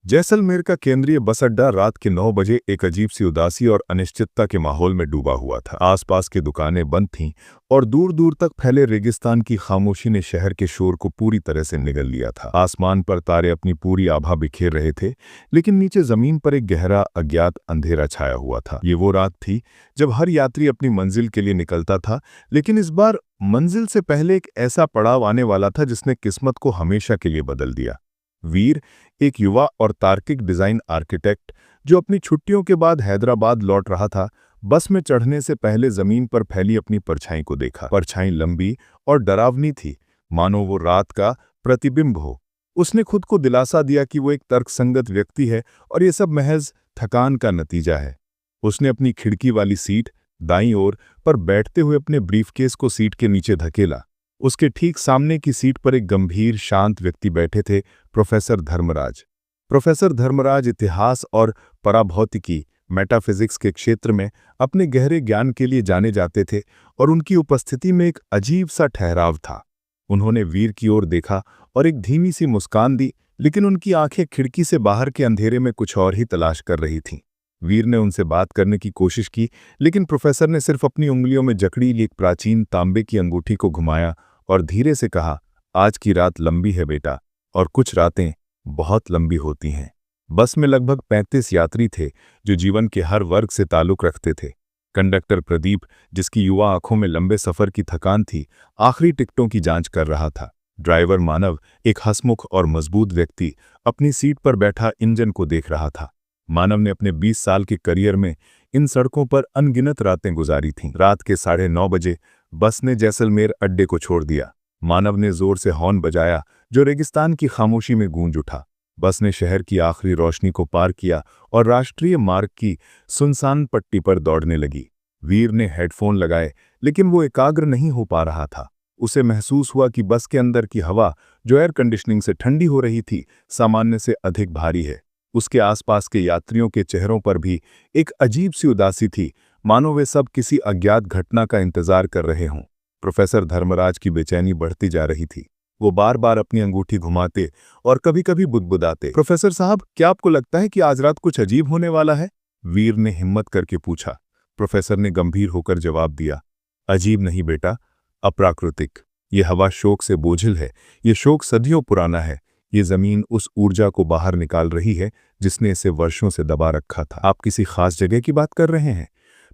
जैसलमेर का केंद्रीय बस अड्डा रात के 9 बजे एक अजीब सी उदासी और अनिश्चितता के माहौल में डूबा हुआ था। आसपास की दुकानें बंद थीं और दूर दूर तक फैले रेगिस्तान की खामोशी ने शहर के शोर को पूरी तरह से निगल लिया था। आसमान पर तारे अपनी पूरी आभा बिखेर रहे थे, लेकिन नीचे जमीन पर एक गहरा अज्ञात अंधेरा छाया हुआ था। ये वो रात थी जब हर यात्री अपनी मंजिल के लिए निकलता था, लेकिन इस बार मंजिल से पहले एक ऐसा पड़ाव आने वाला था जिसने किस्मत को हमेशा के लिए बदल दिया। वीर, एक युवा और तार्किक डिजाइन आर्किटेक्ट जो अपनी छुट्टियों के बाद हैदराबाद लौट रहा था, बस में चढ़ने से पहले जमीन पर फैली अपनी परछाई को देखा। परछाई लंबी और डरावनी थी, मानो वो रात का प्रतिबिंब हो। उसने खुद को दिलासा दिया कि वो एक तर्कसंगत व्यक्ति है और ये सब महज थकान का नतीजा है। उसने अपनी खिड़की वाली सीट दाईं ओर पर बैठते हुए अपने ब्रीफकेस को सीट के नीचे धकेला। उसके ठीक सामने की सीट पर एक गंभीर शांत व्यक्ति बैठे थे, प्रोफेसर धर्मराज। प्रोफेसर धर्मराज इतिहास और पराभौतिकी मेटाफिजिक्स के क्षेत्र में अपने गहरे ज्ञान के लिए जाने जाते थे और उनकी उपस्थिति में एक अजीब सा ठहराव था। उन्होंने वीर की ओर देखा और एक धीमी सी मुस्कान दी, लेकिन उनकी आंखें खिड़की से बाहर के अंधेरे में कुछ और ही तलाश कर रही थीं। वीर ने उनसे बात करने की कोशिश की, लेकिन प्रोफेसर ने सिर्फ अपनी उंगलियों में जकड़ी एक प्राचीन तांबे की अंगूठी को घुमाया और धीरे से कहा, आज की रात लंबी है बेटा, और कुछ रातें बहुत लंबी होती हैं। बस में लगभग 35 यात्री थे जो जीवन के हर वर्ग से ताल्लुक रखते थे। कंडक्टर प्रदीप, जिसकी युवा आंखों में लंबे सफर की थकान थी, आखिरी टिकटों की जांच कर रहा था। ड्राइवर मानव, एक हंसमुख और मजबूत व्यक्ति, अपनी सीट पर बैठा इंजन को देख रहा था। मानव ने अपने 20 साल के करियर में इन सड़कों पर अनगिनत रातें गुजारी थीं। रात के 9:30 बजे बस ने जैसलमेर अड्डे को छोड़ दिया। मानव ने जोर से हॉर्न बजाया, जो रेगिस्तान की खामोशी में गूंज उठा। बस ने शहर की आखिरी रोशनी को पार किया और राष्ट्रीय मार्ग की सुनसान पट्टी पर दौड़ने लगी। वीर ने हेडफोन लगाए, लेकिन वो एकाग्र नहीं हो पा रहा था। उसे महसूस हुआ कि बस के अंदर की हवा, जो एयर कंडीशनिंग से ठंडी हो रही थी, सामान्य से अधिक भारी है। उसके आसपास के यात्रियों के चेहरों पर भी एक अजीब सी उदासी थी, मानो वे सब किसी अज्ञात घटना का इंतजार कर रहे हों। प्रोफेसर धर्मराज की बेचैनी बढ़ती जा रही थी। वो बार बार अपनी अंगूठी घुमाते और कभी कभी बुदबुदाते, प्रोफेसर साहब, क्या आपको लगता है कि आज रात कुछ अजीब होने वाला है? वीर ने हिम्मत करके पूछा। प्रोफेसर ने गंभीर होकर जवाब दिया, अजीब नहीं बेटा, अप्राकृतिक। ये हवा शोक से बोझिल है, ये शोक सदियों पुराना है। ये जमीन उस ऊर्जा को बाहर निकाल रही है जिसने इसे वर्षों से दबा रखा था। आप किसी खास जगह की बात कर रहे हैं?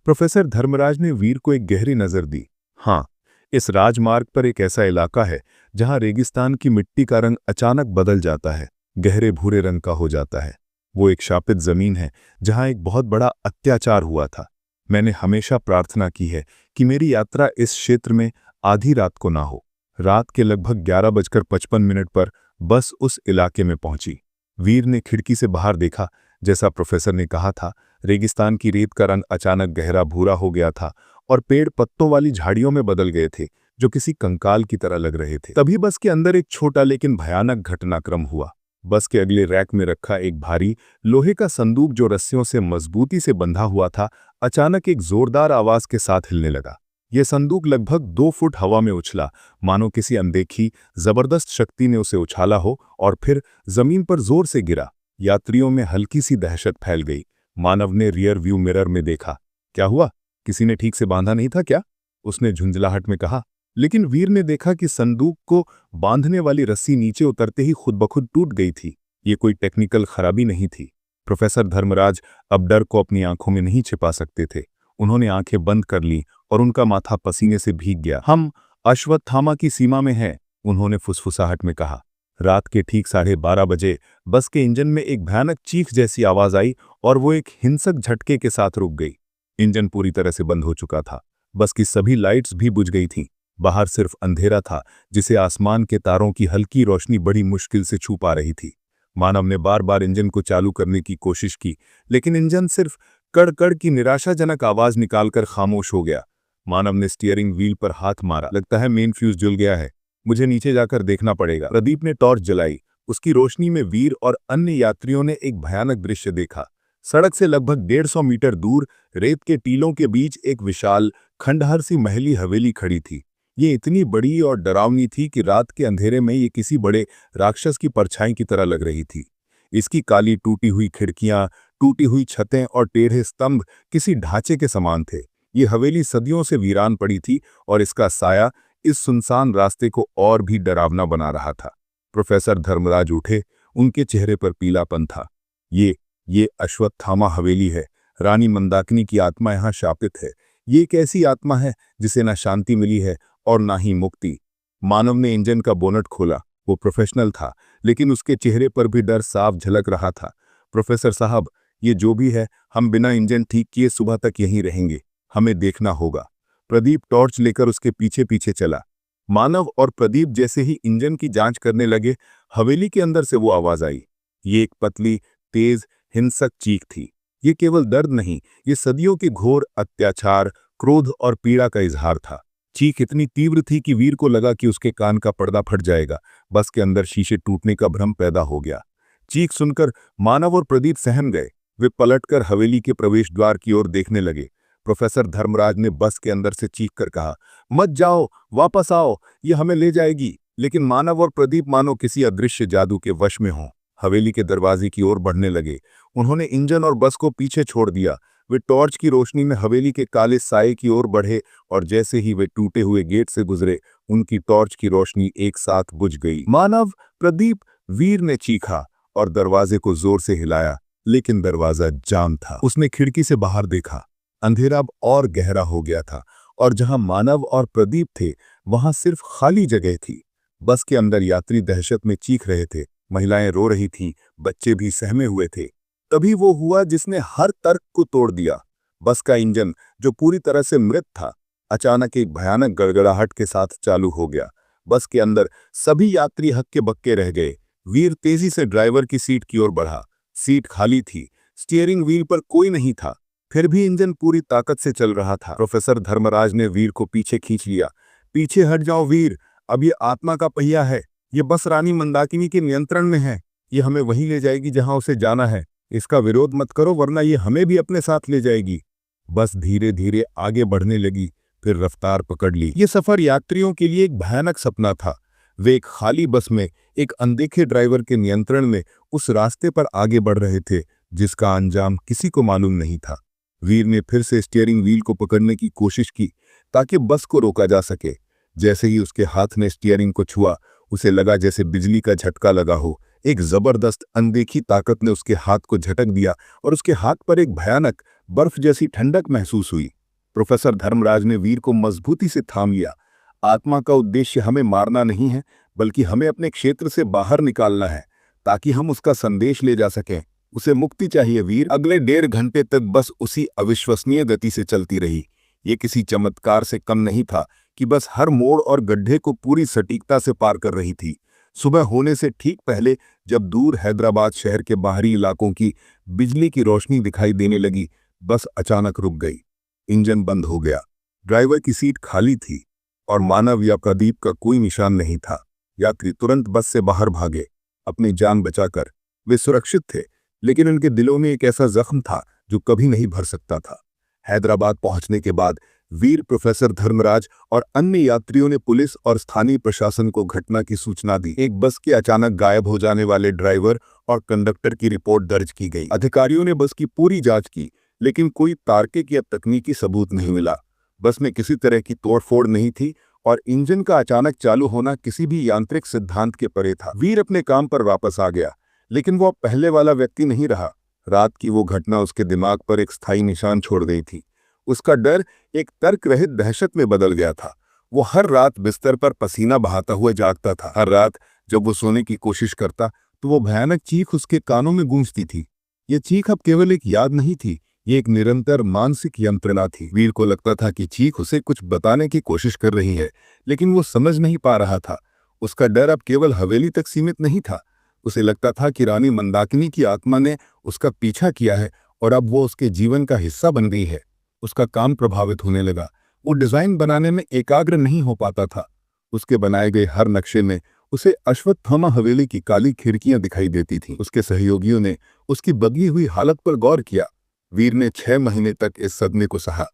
प्रोफेसर धर्मराज ने वीर को एक गहरी नजर दी। हाँ, इस राजमार्ग पर एक ऐसा इलाका है जहां रेगिस्तान की मिट्टी का रंग अचानक बदल जाता है, गहरे भूरे रंग का हो जाता है। वो एक शापित जमीन है जहां एक बहुत बड़ा अत्याचार हुआ था। मैंने हमेशा प्रार्थना की है कि मेरी यात्रा इस क्षेत्र में आधी रात को ना हो। रात के लगभग 11:55 पर बस उस इलाके में पहुंची। वीर ने खिड़की से बाहर देखा। जैसा प्रोफेसर ने कहा था, रेगिस्तान की रेत का रंग अचानक गहरा भूरा हो गया था और पेड़ पत्तों वाली झाड़ियों में बदल गए थे, जो किसी कंकाल की तरह लग रहे थे। तभी बस के अंदर एक छोटा लेकिन भयानक घटनाक्रम हुआ। बस के अगले रैक में रखा एक भारी लोहे का संदूक, जो रस्सियों से मजबूती से बंधा हुआ था, अचानक एक जोरदार आवाज के साथ हिलने लगा। यह संदूक लगभग 2 फुट हवा में उछला, मानो किसी अनदेखी जबरदस्त शक्ति ने उसे उछाला हो, और फिर जमीन पर जोर से गिरा। यात्रियों में हल्की सी दहशत फैल गई। मानव ने रियर व्यू मिरर में देखा। क्या हुआ? किसी ने ठीक से बांधा नहीं था क्या? उसने झुंझलाहट में कहा। लेकिन वीर ने देखा कि संदूक को बांधने वाली रस्सी नीचे उतरते ही खुद ब खुद टूट गई थी। ये कोई टेक्निकल खराबी नहीं थी। प्रोफेसर धर्मराज अब डर को अपनी आंखों में नहीं छिपा सकते थे। उन्होंने आंखें बंद कर लीं और उनका माथा पसीने से भीग गया। हम अश्वत्थामा की सीमा में हैं, उन्होंने फुसफुसाहट में कहा। रात के ठीक 12:30 बजे बस के इंजन में एक भयानक चीख जैसी आवाज आई और वो एक हिंसक झटके के साथ रुक गई। इंजन पूरी तरह से बंद हो चुका था। बस की सभी लाइट्स भी बुझ गई थीं। बाहर सिर्फ अंधेरा था, जिसे आसमान के तारों की हल्की रोशनी बड़ी मुश्किल से छू पा रही थी। मानव ने बार बार इंजन को चालू करने की कोशिश की, लेकिन इंजन सिर्फ कड़-कड़ की निराशाजनक आवाज निकालकर खामोश हो गया। मानव ने स्टीयरिंग व्हील पर हाथ मारा। लगता है मेन फ्यूज जल गया है, मुझे नीचे जाकर देखना पड़ेगा। प्रदीप ने टॉर्च जलाई। उसकी रोशनी में वीर और अन्य यात्रियों ने एक भयानक दृश्य देखा। सड़क से लगभग 150 मीटर दूर रेत के टीलों के बीच एक विशाल खंडहर सी महली हवेली खड़ी थी। ये इतनी बड़ी और डरावनी थी कि रात के अंधेरे में ये किसी बड़े राक्षस की परछाई की तरह लग रही थी। इसकी काली टूटी हुई खिड़कियां, टूटी हुई छतें और टेढ़े स्तंभ किसी ढांचे के समान थे। ये हवेली सदियों से वीरान पड़ी थी और इसका साया इस सुनसान रास्ते को और भी डरावना बना रहा था। प्रोफेसर धर्मराज उठे, उनके चेहरे पर पीलापन था। ये अश्वत्थामा हवेली है। रानी मंदाकिनी की आत्मा यहाँ शापित है। ये एक ऐसी आत्मा है जिसे ना शांति मिली है और ना ही मुक्ति। मानव ने इंजन का बोनट खोला। वो प्रोफेशनल था, लेकिन उसके चेहरे पर भी डर साफ झलक रहा था। प्रोफेसर साहब, ये जो भी है, हम बिना इंजन ठीक किए सुबह तक यहीं रहेंगे। हमें देखना होगा। प्रदीप टॉर्च लेकर उसके पीछे पीछे चला। मानव और प्रदीप जैसे ही इंजन की जांच करने लगे, हवेली के अंदर से वो आवाज आई। ये एक पतली, तेज, हिंसक चीख थी। ये केवल दर्द नहीं, ये सदियों के घोर अत्याचार, क्रोध और पीड़ा का इजहार था। चीख इतनी तीव्र थी कि वीर को लगा कि उसके कान का पर्दा फट जाएगा। बस के अंदर शीशे टूटने का भ्रम पैदा हो गया। चीख सुनकर मानव और प्रदीप सहम गए। वे पलटकर हवेली के प्रवेश द्वार की ओर देखने लगे। प्रोफेसर धर्मराज ने बस के अंदर से चीख कर कहा, मत जाओ, वापस आओ, ये हमें ले जाएगी। लेकिन मानव और प्रदीप मानो किसी अदृश्य जादू के वश में हों, हवेली के दरवाजे की ओर बढ़ने लगे। उन्होंने इंजन और बस को पीछे छोड़ दिया। वे टॉर्च की रोशनी में हवेली के काले साए की ओर बढ़े और जैसे ही वे टूटे हुए गेट से गुजरे, उनकी टॉर्च की रोशनी एक साथ बुझ गई। मानव, प्रदीप, वीर ने चीखा और दरवाजे को जोर से हिलाया, लेकिन दरवाजा जाम था। उसने खिड़की से बाहर देखा। अंधेरा अब और गहरा हो गया था और जहां मानव और प्रदीप थे, वहां सिर्फ खाली जगह थी। बस के अंदर यात्री दहशत में चीख रहे थे, महिलाएं रो रही थीं, बच्चे भी सहमे हुए थे। तभी वो हुआ जिसने हर तर्क को तोड़ दिया। बस का इंजन, जो पूरी तरह से मृत था, अचानक एक भयानक गड़गड़ाहट के साथ चालू हो गया। बस के अंदर सभी यात्री हक्के बक्के रह गए। वीर तेजी से ड्राइवर की सीट की ओर बढ़ा। सीट खाली थी, स्टीयरिंग व्हील पर कोई नहीं था, फिर भी इंजन पूरी ताकत से चल रहा था। प्रोफेसर धर्मराज ने वीर को पीछे खींच लिया। पीछे हट जाओ वीर, अब ये आत्मा का पहिया है। ये बस रानी मंदाकिनी के नियंत्रण में है। ये हमें वहीं ले जाएगी जहां उसे जाना है। इसका विरोध मत करो, वरना ये हमें भी अपने साथ ले जाएगी। बस धीरे धीरे आगे बढ़ने लगी, फिर रफ्तार पकड़ ली। ये सफर यात्रियों के लिए एक भयानक सपना था। वे एक खाली बस में, एक अनदेखे ड्राइवर के नियंत्रण में उस रास्ते पर आगे बढ़ रहे थे जिसका अंजाम किसी को मालूम नहीं था। वीर ने फिर से स्टीयरिंग व्हील को पकड़ने की कोशिश की ताकि बस को रोका जा सके। जैसे ही उसके हाथ ने स्टीयरिंग को छुआ, उसे लगा जैसे बिजली का झटका लगा हो। एक जबरदस्त अनदेखी ताकत ने उसके हाथ को झटक दिया और उसके हाथ पर एक भयानक बर्फ जैसी ठंडक महसूस हुई। प्रोफेसर धर्मराज ने वीर को मजबूती से थाम लिया। आत्मा का उद्देश्य हमें मारना नहीं है, बल्कि हमें अपने क्षेत्र से बाहर निकालना है ताकि हम उसका संदेश ले जा सकें। उसे मुक्ति चाहिए वीर। अगले 1.5 घंटे तक बस उसी अविश्वसनीय गति से चलती रही। ये किसी चमत्कार से कम नहीं था कि बस हर मोड़ और गड्ढे को पूरी सटीकता से पार कर रही थी। सुबह होने से ठीक पहले, जब दूर हैदराबाद शहर के बाहरी इलाकों की बिजली की रोशनी दिखाई देने लगी, बस अचानक रुक गई। इंजन बंद हो गया। ड्राइवर की सीट खाली थी और मानव या प्रदीप का कोई निशान नहीं था। यात्री तुरंत बस से बाहर भागे, अपनी जान बचाकर। वे सुरक्षित थे, लेकिन उनके दिलों में एक ऐसा जख्म था जो कभी नहीं भर सकता था। हैदराबाद पहुंचने के बाद वीर, प्रोफेसर धर्मराज और अन्य यात्रियों ने पुलिस और स्थानीय प्रशासन को घटना की सूचना दी। एक बस के अचानक गायब हो जाने वाले ड्राइवर और कंडक्टर की रिपोर्ट दर्ज की गई। अधिकारियों ने बस की पूरी जांच की, लेकिन कोई तार्किक या तकनीकी सबूत नहीं मिला। बस में किसी तरह की तोड़फोड़ नहीं थी और इंजन का अचानक चालू होना किसी भी यांत्रिक सिद्धांत के परे था। वीर अपने काम पर वापस आ गया, लेकिन वो पहले वाला व्यक्ति नहीं रहा। रात की वो घटना उसके दिमाग पर एक स्थायी निशान छोड़ गई थी। उसका डर एक तर्क रहित दहशत में बदल गया था। वो हर रात बिस्तर पर पसीना बहाता हुआ जागता था। हर रात जब वो सोने की कोशिश करता, तो वो भयानक चीख उसके कानों में गूंजती थी। ये चीख अब केवल एक याद नहीं थी, ये एक निरंतर मानसिक यंत्रणा थी। वीर को लगता था कि चीख उसे कुछ बताने की कोशिश कर रही है, लेकिन वो समझ नहीं पा रहा था। उसका डर अब केवल हवेली तक सीमित नहीं था। उसे लगता था कि रानी मंदाकिनी की आत्मा ने उसका पीछा किया है और अब वो उसके जीवन का हिस्सा बन गई है। उसका काम प्रभावित होने लगा। वो डिजाइन बनाने में एकाग्र नहीं हो पाता था। उसके बनाए गए हर नक्शे में उसे अश्वत्थामा हवेली की काली खिड़कियां दिखाई देती थीं। उसके सहयोगियों ने उसकी बगी हुई हालत पर गौर किया। वीर ने 6 महीने तक इस सदमे को सहा।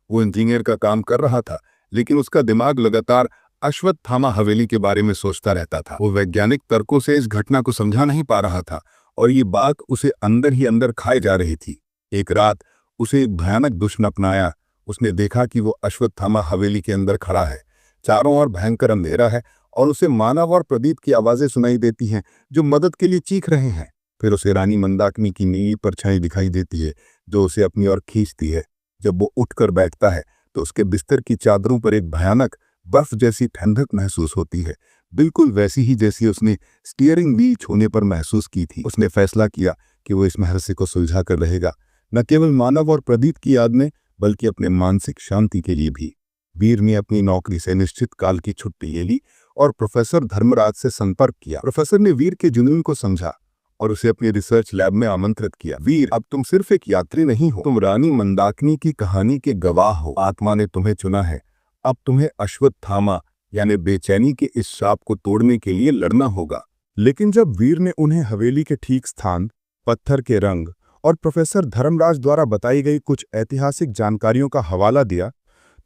वो इंजीनियर का काम कर रहा था, लेकिन उसका दिमाग लगातार अश्वत्थामा हवेली के बारे में सोचता रहता था। वो वैज्ञानिक तर्कों से इस घटना को समझा नहीं पा रहा था और ये बात उसे अंदर ही अंदर खाए जा रही थी। एक रात उसे एक भयानक दुष्स्वप्न आया। उसने देखा कि वो अश्वत्थामा हवेली के अंदर खड़ा है। चारों ओर भयंकर अंधेरा है और उसे मानव और प्रदीप की आवाजें सुनाई देती हैं जो मदद के लिए चीख रहे हैं। फिर उसे रानी मंदाकिनी की नीली परछाई दिखाई देती है जो उसे अपनी ओर खींचती है। जब वो उठकर बैठता है तो उसके बिस्तर की चादरों पर एक भयानक बर्फ जैसी ठंडक महसूस होती है, बिल्कुल वैसी ही जैसी उसने स्टीयरिंग व्हील छूने पर महसूस की थी। उसने फैसला किया कि वो इस रहस्य को सुलझा कर रहेगा, न केवल मानव और प्रदीप की याद में बल्कि अपने मानसिक शांति के लिए भी। वीर ने अपनी नौकरी से निश्चित काल की छुट्टी ले ली और प्रोफेसर धर्मराज से संपर्क किया। प्रोफेसर ने वीर के जुनून को समझा और उसे अपने रिसर्च लैब में आमंत्रित किया। वीर, अब तुम सिर्फ एक यात्री नहीं हो, तुम रानी मंदाकिनी की कहानी के गवाह हो। आत्मा ने तुम्हें चुना है। अब तुम्हें अश्वत्थामा यानी बेचैनी के इस श्राप को तोड़ने के लिए लड़ना होगा। लेकिन जब वीर ने उन्हें हवेली के ठीक स्थान, पत्थर के रंग और प्रोफेसर धर्मराज द्वारा बताई गई कुछ ऐतिहासिक जानकारियों का हवाला दिया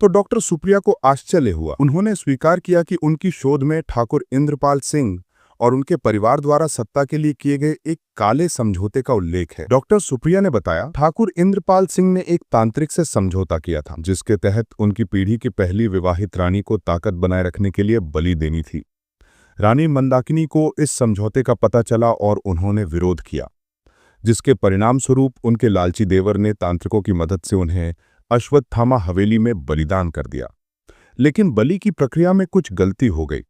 तो डॉक्टर सुप्रिया को आश्चर्य हुआ। उन्होंने स्वीकार किया कि उनकी शोध में ठाकुर इंद्रपाल सिंह और उनके परिवार द्वारा सत्ता के लिए किए गए एक काले समझौते का उल्लेख है। डॉक्टर सुप्रिया ने बताया, ठाकुर इंद्रपाल सिंह ने एक तांत्रिक से समझौता किया था जिसके तहत उनकी पीढ़ी की पहली विवाहित रानी को ताकत बनाए रखने के लिए बलि देनी थी। रानी मंदाकिनी को इस समझौते का पता चला और उन्होंने विरोध किया, जिसके परिणाम स्वरूप उनके लालची देवर ने तांत्रिकों की मदद से उन्हें अश्वत्थामा हवेली में बलिदान कर दिया। लेकिन बलि की प्रक्रिया में कुछ गलती हो गई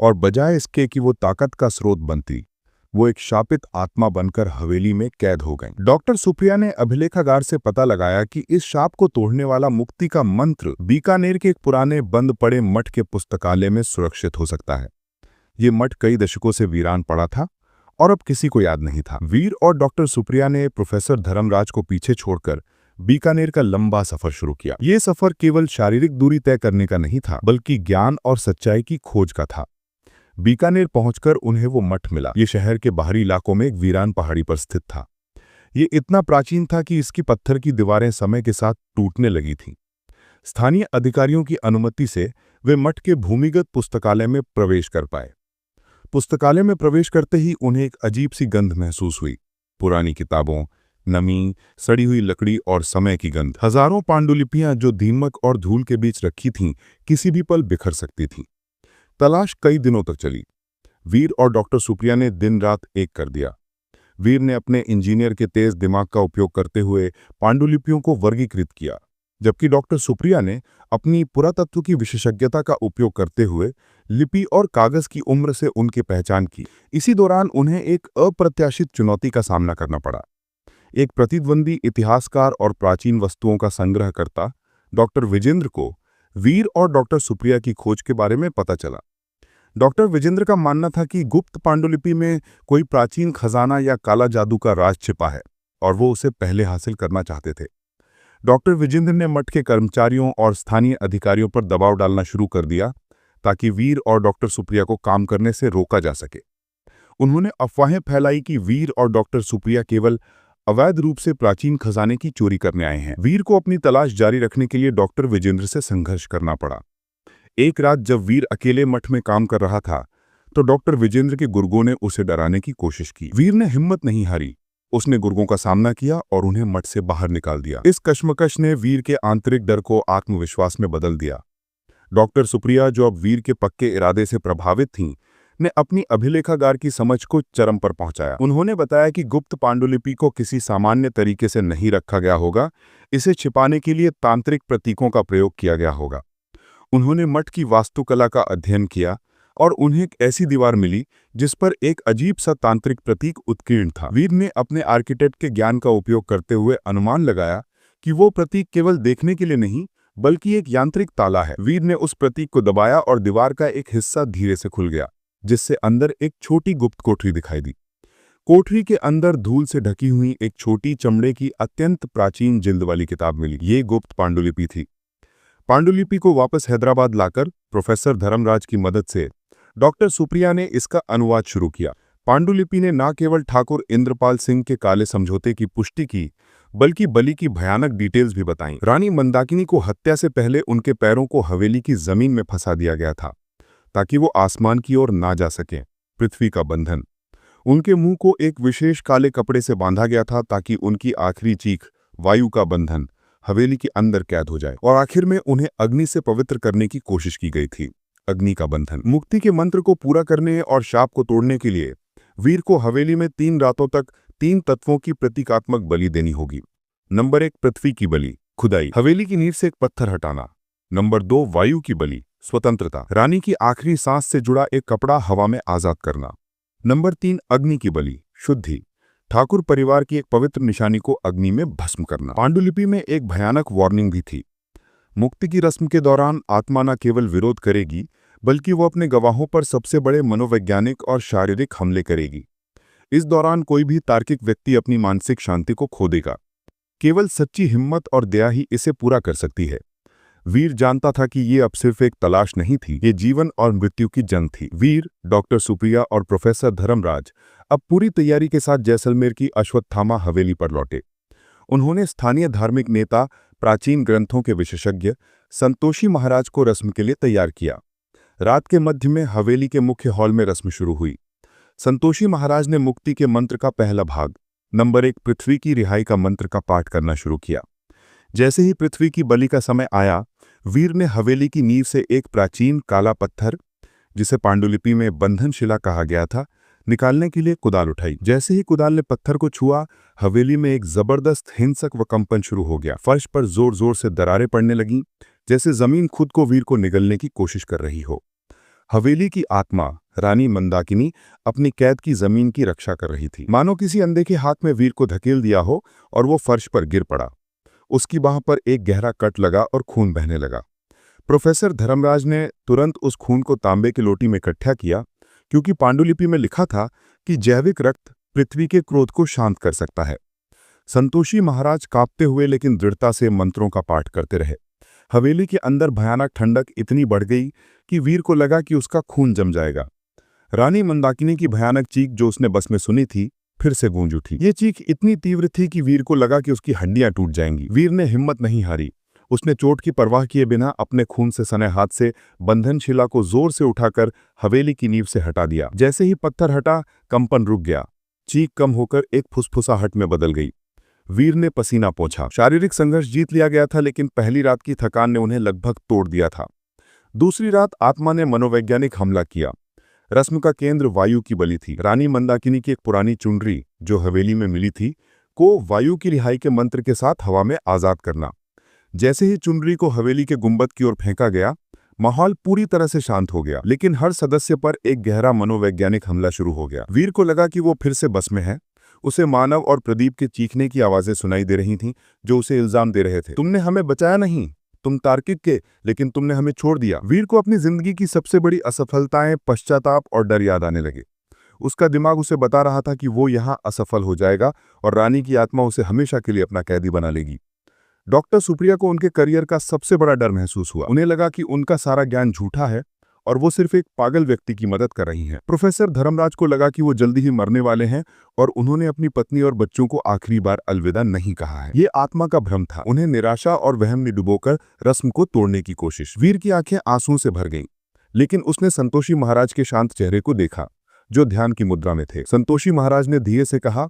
और बजाय इसके कि वो ताकत का स्रोत बनती, वो एक शापित आत्मा बनकर हवेली में कैद हो गई। डॉक्टर सुप्रिया ने अभिलेखागार से पता लगाया कि इस शाप को तोड़ने वाला मुक्ति का मंत्र बीकानेर के एक पुराने बंद पड़े मठ के पुस्तकालय में सुरक्षित हो सकता है। ये मठ कई दशकों से वीरान पड़ा था और अब किसी को याद नहीं था। वीर और डॉक्टर सुप्रिया ने प्रोफेसर धर्मराज को पीछे छोड़कर बीकानेर का लंबा सफर शुरू किया। ये सफर केवल शारीरिक दूरी तय करने का नहीं था बल्कि ज्ञान और सच्चाई की खोज का था। बीकानेर पहुंचकर उन्हें वो मठ मिला। ये शहर के बाहरी इलाकों में एक वीरान पहाड़ी पर स्थित था। ये इतना प्राचीन था कि इसकी पत्थर की दीवारें समय के साथ टूटने लगी थीं। स्थानीय अधिकारियों की अनुमति से वे मठ के भूमिगत पुस्तकालय में प्रवेश कर पाए। पुस्तकालय में प्रवेश करते ही उन्हें एक अजीब सी गंध महसूस हुई। पुरानी किताबों, नमी, सड़ी हुई लकड़ी और समय की गंध। हजारों पांडुलिपियां जो दीमक और धूल के बीच रखी थीं, किसी भी पल बिखर सकती थीं। तलाश कई दिनों तक चली। वीर और डॉक्टर सुप्रिया ने दिन रात एक कर दिया। वीर ने अपने इंजीनियर के तेज दिमाग का उपयोग करते हुए पांडुलिपियों को वर्गीकृत किया, जबकि डॉक्टर सुप्रिया ने अपनी पुरातत्व की विशेषज्ञता का उपयोग करते हुए लिपि और कागज की उम्र से उनकी पहचान की। इसी दौरान उन्हें एक अप्रत्याशित चुनौती का सामना करना पड़ा। एक प्रतिद्वंदी इतिहासकार और प्राचीन वस्तुओं का संग्रहकर्ता डॉक्टर विजेंद्र को वीर और डॉक्टर सुप्रिया की खोज के बारे में पता चला। डॉक्टर विजेंद्र का मानना था कि गुप्त पांडुलिपि में कोई प्राचीन खजाना या काला जादू का राज छिपा है और वो उसे पहले हासिल करना चाहते थे। डॉक्टर विजेंद्र ने मठ के कर्मचारियों और स्थानीय अधिकारियों पर दबाव डालना शुरू कर दिया ताकि वीर और डॉक्टर सुप्रिया को काम करने से रोका जा सके। उन्होंने अफवाहें फैलाई कि वीर और डॉक्टर सुप्रिया केवल अवैध रूप से प्राचीन खजाने की चोरी करने आए हैं। वीर को अपनी तलाश जारी रखने के लिए डॉक्टर विजेंद्र से संघर्ष करना पड़ा। एक रात जब वीर अकेले मठ में काम कर रहा था तो डॉक्टर विजेंद्र के गुर्गों ने उसे डराने की कोशिश की। वीर ने हिम्मत नहीं हारी। उसने गुर्गों का सामना किया और उन्हें मठ से बाहर निकाल दिया। इस कश्मकश ने वीर के आंतरिक डर को आत्मविश्वास में बदल दिया। डॉक्टर सुप्रिया, जो अब वीर के पक्के इरादे से प्रभावित थीं, ने अपनी अभिलेखागार की समझ को चरम पर पहुंचाया। उन्होंने बताया कि गुप्त पांडुलिपि को किसी सामान्य तरीके से नहीं रखा गया होगा, इसे छिपाने के लिए तांत्रिक प्रतीकों का प्रयोग किया गया होगा। उन्होंने मठ की वास्तुकला का अध्ययन किया और उन्हें एक ऐसी दीवार मिली जिस पर एक अजीब सा तांत्रिक प्रतीक उत्कीर्ण था। वीर ने अपने आर्किटेक्ट के ज्ञान का उपयोग करते हुए अनुमान लगाया कि वो प्रतीक केवल देखने के लिए नहीं बल्कि एक यांत्रिक ताला है। वीर ने उस प्रतीक को दबाया और दीवार का एक हिस्सा धीरे से खुल गया, जिससे अंदर एक छोटी गुप्त कोठरी दिखाई दी। कोठरी के अंदर धूल से ढकी हुई एक छोटी चमड़े की अत्यंत प्राचीन जिल्द वाली किताब मिली। ये गुप्त पांडुलिपि थी। पांडुलिपि को वापस हैदराबाद लाकर प्रोफेसर धर्मराज की मदद से डॉक्टर सुप्रिया ने इसका अनुवाद शुरू किया। पांडुलिपि ने न केवल ठाकुर इंद्रपाल सिंह के काले समझौते की पुष्टि की बल्कि बलि की भयानक डिटेल्स भी बताईं। रानी मंदाकिनी को हत्या से पहले उनके पैरों को हवेली की जमीन में फंसा दिया गया था ताकि वो आसमान की ओर ना जा सके। पृथ्वी का बंधन। उनके मुंह को एक विशेष काले कपड़े से बांधा गया था ताकि उनकी आखिरी चीख, वायु का बंधन, हवेली के अंदर कैद हो जाए। और आखिर में उन्हें अग्नि से पवित्र करने की कोशिश की गई थी। अग्नि का बंधन। मुक्ति के मंत्र को पूरा करने और शाप को तोड़ने के लिए वीर को हवेली में 3 रातों तक 3 तत्वों की प्रतीकात्मक बलि देनी होगी। नंबर 1, पृथ्वी की बलि, खुदाई, हवेली की नींव से एक पत्थर हटाना। नंबर 2, वायु की बलि, स्वतंत्रता, रानी की आखिरी सांस से जुड़ा एक कपड़ा हवा में आजाद करना। नंबर 3, अग्नि की बलि, शुद्धि, ठाकुर परिवार की एक पवित्र निशानी को अग्नि में भस्म करना। पांडुलिपि में एक भयानक वार्निंग भी थी। मुक्ति की रस्म के दौरान आत्मा न केवल विरोध करेगी, बल्कि वो अपने गवाहों पर सबसे बड़े मनोवैज्ञानिक और शारीरिक हमले करेगी। इस दौरान कोई भी तार्किक व्यक्ति अपनी मानसिक शांति को खो देगा। केवल सच्ची हिम्मत और दया ही इसे पूरा कर सकती है। वीर जानता था कि ये अब सिर्फ एक तलाश नहीं थी, ये जीवन और मृत्यु की जंग थी। वीर, डॉक्टर सुप्रिया और प्रोफेसर धर्मराज अब पूरी तैयारी के साथ जैसलमेर की अश्वत्थामा हवेली पर लौटे। उन्होंने स्थानीय धार्मिक नेता, प्राचीन ग्रंथों के विशेषज्ञ संतोषी महाराज को रस्म के लिए तैयार किया। रात के मध्य में हवेली के मुख्य हॉल में रस्म शुरू हुई। संतोषी महाराज ने मुक्ति के मंत्र का पहला भाग, नंबर 1, पृथ्वी की रिहाई का मंत्र का पाठ करना शुरू किया। जैसे ही पृथ्वी की बलि का समय आया, वीर ने हवेली की नींव से एक प्राचीन काला पत्थर, जिसे पांडुलिपि में बंधन शिला कहा गया था, निकालने के लिए कुदाल उठाई। जैसे ही कुदाल ने पत्थर को छुआ, हवेली में एक जबरदस्त हिंसक कंपन शुरू हो गया। फर्श पर जोर जोर से दरारें पड़ने लगीं, जैसे जमीन खुद को वीर को निगलने की कोशिश कर रही हो। हवेली की आत्मा, रानी मंदाकिनी, अपनी कैद की जमीन की रक्षा कर रही थी। मानो किसी अनदेखे हाथ में वीर को धकेल दिया हो और वो फर्श पर गिर पड़ा। उसकी बाह पर एक गहरा कट लगा और खून बहने लगा। प्रोफेसर धर्मराज ने तुरंत उस खून को तांबे की लोटी में इकट्ठा किया, क्योंकि पांडुलिपि में लिखा था कि जैविक रक्त पृथ्वी के क्रोध को शांत कर सकता है। संतोषी महाराज कांपते हुए लेकिन दृढ़ता से मंत्रों का पाठ करते रहे। हवेली के अंदर भयानक ठंडक इतनी बढ़ गई कि वीर को लगा कि उसका खून जम जाएगा। रानी मंदाकिनी की भयानक चीख, जो उसने बस में सुनी थी, फिर से गूंज उठी। ये चीख इतनी तीव्र थी कि वीर को लगा कि उसकी हड्डियां टूट जाएंगी। वीर ने हिम्मत नहीं हारी। उसने चोट की परवाह किए बिना अपने खून से सने हाथ से बंधन शिला को जोर से उठाकर हवेली की नींव से हटा दिया। जैसे ही पत्थर हटा, कंपन रुक गया। चीख कम होकर एक फुसफुसाहट में बदल गई। वीर ने पसीना पोंछा। शारीरिक संघर्ष जीत लिया गया था, लेकिन पहली रात की थकान ने उन्हें लगभग तोड़ दिया था। दूसरी रात आत्मा ने मनोवैज्ञानिक हमला किया। रस्म का केंद्र वायु की बलि थी। रानी मंदाकिनी की एक पुरानी चुनरी, जो हवेली में मिली थी, को वायु की रिहाई के मंत्र के साथ हवा में आजाद करना। जैसे ही चुनरी को हवेली के गुंबद की ओर फेंका गया, माहौल पूरी तरह से शांत हो गया। लेकिन हर सदस्य पर एक गहरा मनोवैज्ञानिक हमला शुरू हो गया। वीर को लगा कि वो फिर से बस में है। उसे मानव और प्रदीप के चीखने की आवाजें सुनाई दे रही थीं, जो उसे इल्जाम दे रहे थे। तुमने हमें बचाया नहीं, तुम तार्किक के, लेकिन तुमने हमें छोड़ दिया। वीर को अपनी जिंदगी की सबसे बड़ी असफलताएं, पश्चाताप और डर याद आने लगे। उसका दिमाग उसे बता रहा था कि वो यहाँ असफल हो जाएगा और रानी की आत्मा उसे हमेशा के लिए अपना कैदी बना लेगी। डॉक्टर सुप्रिया को उनके करियर का सबसे बड़ा डर महसूस हुआ। उन्हें लगा कि उनका सारा ज्ञान झूठा है और वो सिर्फ एक पागल व्यक्ति की मदद कर रही हैं। प्रोफेसर धर्मराज को लगा कि वो जल्दी ही मरने वाले हैं और उन्होंने अपनी पत्नी और बच्चों को आखिरी बार अलविदा नहीं कहा है। ये आत्मा का भ्रम था। उन्हें निराशा और वहम में डुबोकर रस्म को तोड़ने की कोशिश। वीर की आंखें आंसुओं से भर गईं, लेकिन उसने संतोषी महाराज के शांत चेहरे को देखा, जो ध्यान की मुद्रा में थे। संतोषी महाराज ने धीरे से कहा,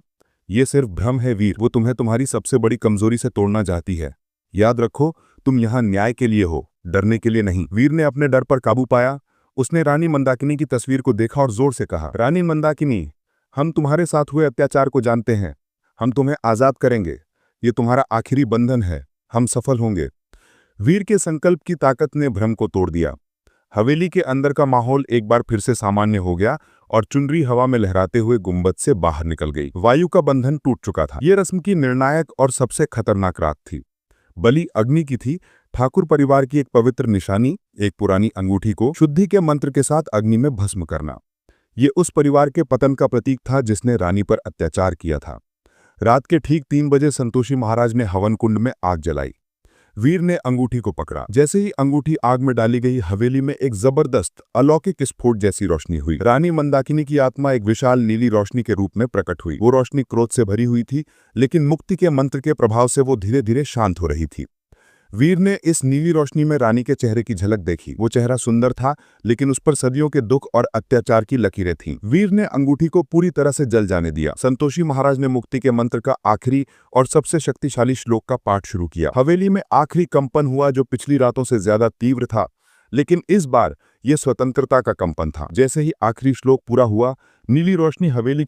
यह सिर्फ भ्रम है वीर, वो तुम्हें तुम्हारी सबसे बड़ी कमजोरी से तोड़ना चाहती है। याद रखो, तुम यहाँ न्याय के लिए हो, डरने के लिए नहीं। वीर ने अपने डर पर काबू पाया। उसने रानी मंदाकिनी की तस्वीर को देखा और जोर से कहा, रानी मंदाकिनी, हम तुम्हारे साथ हुए अत्याचार को जानते हैं। हम तुम्हें आजाद करेंगे। ये तुम्हारा आखिरी बंधन है। हम सफल होंगे। वीर के संकल्प की ताकत ने भ्रम को तोड़ दिया। हवेली के अंदर का माहौल एक बार फिर से सामान्य हो गया और चुनरी हवा में लहराते हुए गुंबद से बाहर निकल गई। वायु का बंधन टूट चुका था। यह रस्म की निर्णायक और सबसे खतरनाक रात थी। बलि अग्नि की थी। ठाकुर परिवार की एक पवित्र निशानी, एक पुरानी अंगूठी को शुद्धि के मंत्र के साथ अग्नि में भस्म करना। ये उस परिवार के पतन का प्रतीक था जिसने रानी पर अत्याचार किया था। रात के ठीक 3 बजे संतोषी महाराज ने हवन कुंड में आग जलाई। वीर ने अंगूठी को पकड़ा। जैसे ही अंगूठी आग में डाली गई, हवेली में एक जबरदस्त अलौकिक स्फोट जैसी रोशनी हुई। रानी मंदाकिनी की आत्मा एक विशाल नीली रोशनी के रूप में प्रकट हुई। वो रोशनी क्रोध से भरी हुई थी, लेकिन मुक्ति के मंत्र के प्रभाव से वो धीरे धीरे शांत हो रही थी। वीर ने इस नीली रोशनी में रानी के चेहरे की झलक देखी। वो चेहरा सुंदर था, लेकिन उस पर सदियों के दुख और अत्याचार की लकीरें थीं। वीर ने अंगूठी को पूरी तरह से जल जाने दिया। संतोषी महाराज ने मुक्ति के मंत्र का आखिरी और सबसे शक्तिशाली श्लोक का पाठ शुरू किया। हवेली में आखिरी कंपन हुआ, जो पिछली रातों से ज्यादा तीव्र था, लेकिन इस बार यह स्वतंत्रता का कंपन था। जैसे ही आखिरी श्लोक पूरा हुआ, नीली रोशनी हवेली